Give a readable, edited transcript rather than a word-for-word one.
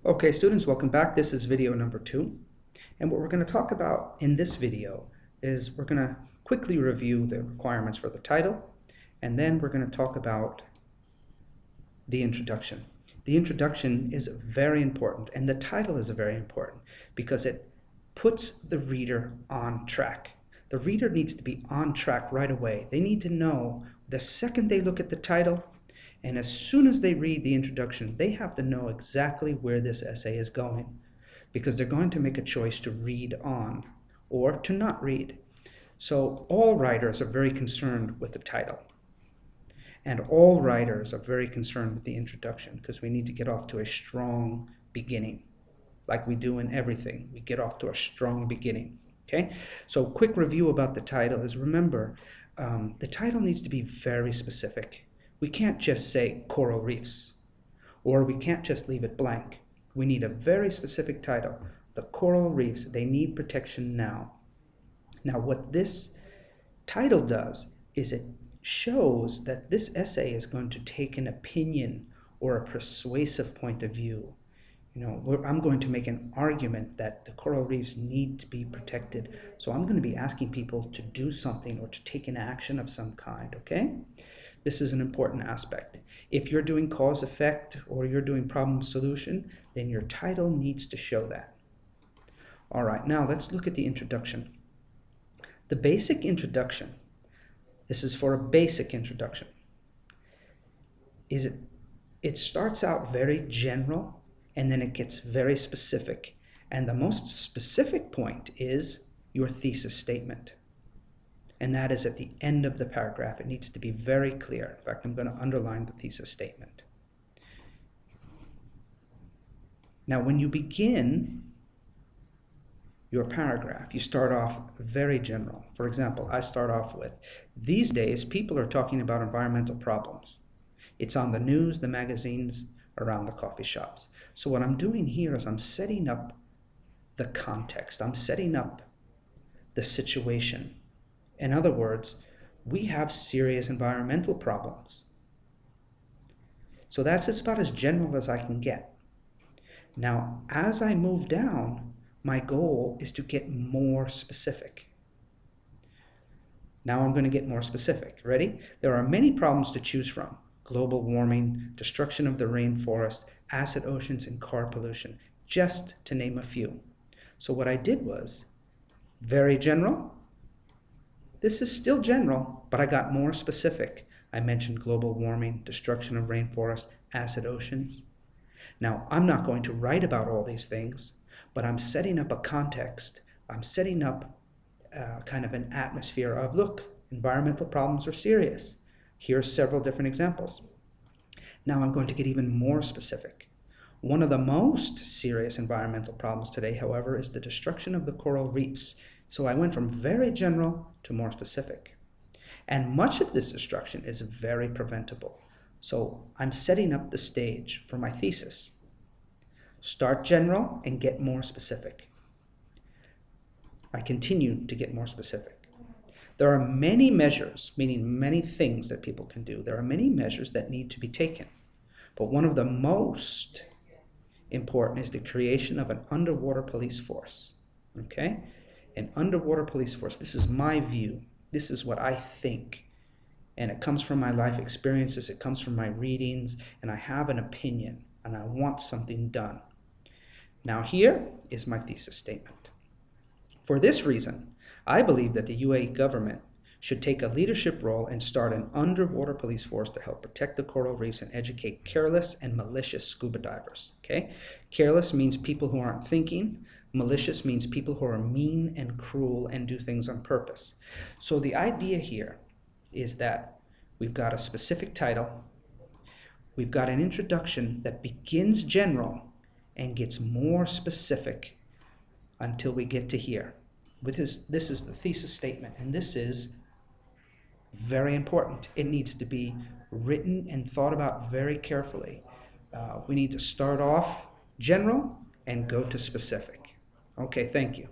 Okay, students, welcome back. This is video number 2. And what we're going to talk about in this video is we're going to quickly review the requirements for the title, and then we're going to talk about the introduction. The introduction is very important, and the title is very important because it puts the reader on track. The reader needs to be on track right away. They need to know the second they look at the title, and as soon as they read the introduction, they have to know exactly where this essay is going, because they're going to make a choice to read on or to not read. So all writers are very concerned with the title. And all writers are very concerned with the introduction, because we need to get off to a strong beginning. Like we do in everything, we get off to a strong beginning. Okay, so quick review about the title is, remember, the title needs to be very specific. We can't just say coral reefs, or we can't just leave it blank. We need a very specific title. The coral reefs, they need protection now. Now, what this title does is it shows that this essay is going to take an opinion or a persuasive point of view. I'm going to make an argument that the coral reefs need to be protected. So I'm going to be asking people to do something or to take an action of some kind, okay? This is an important aspect. If you're doing cause-effect or you're doing problem-solution, then your title needs to show that. All right, now let's look at the introduction. The basic introduction, this is for a basic introduction, it starts out very general, and then it gets very specific. And the most specific point is your thesis statement. And that is at the end of the paragraph. It needs to be very clear. In fact, I'm going to underline the thesis statement. Now, when you begin your paragraph, you start off very general. For example, I start off with, these days, people are talking about environmental problems. It's on the news, the magazines, around the coffee shops. So what I'm doing here is I'm setting up the context. I'm setting up the situation. In other words, we have serious environmental problems. So that's about as general as I can get. Now, as I move down, my goal is to get more specific. Now I'm going to get more specific. Ready? There are many problems to choose from. Global warming, destruction of the rainforest, acid oceans, and car pollution, just to name a few. So what I did was, very general. This is still general, but I got more specific. I mentioned global warming, destruction of rainforest, acid oceans. Now, I'm not going to write about all these things, but I'm setting up a context. I'm setting up kind of an atmosphere of, look, environmental problems are serious. Here's several different examples. Now I'm going to get even more specific. One of the most serious environmental problems today, however, is the destruction of the coral reefs. So I went from very general to more specific. And much of this destruction is very preventable. So I'm setting up the stage for my thesis. Start general and get more specific. I continue to get more specific. There are many measures, meaning many things that people can do. There are many measures that need to be taken. But one of the most important is the creation of an underwater police force. Okay? An underwater police force. This is my view. This is what I think. And it comes from my life experiences. It comes from my readings. And I have an opinion. And I want something done. Now here is my thesis statement. For this reason, I believe that the UAE government should take a leadership role and start an underwater police force to help protect the coral reefs and educate careless and malicious scuba divers. Okay? Careless means people who aren't thinking. Malicious means people who are mean and cruel and do things on purpose. So the idea here is that we've got a specific title. We've got an introduction that begins general and gets more specific until we get to here. This is the thesis statement, and this is very important. It needs to be written and thought about very carefully. We need to start off general and go to specific. Okay, thank you.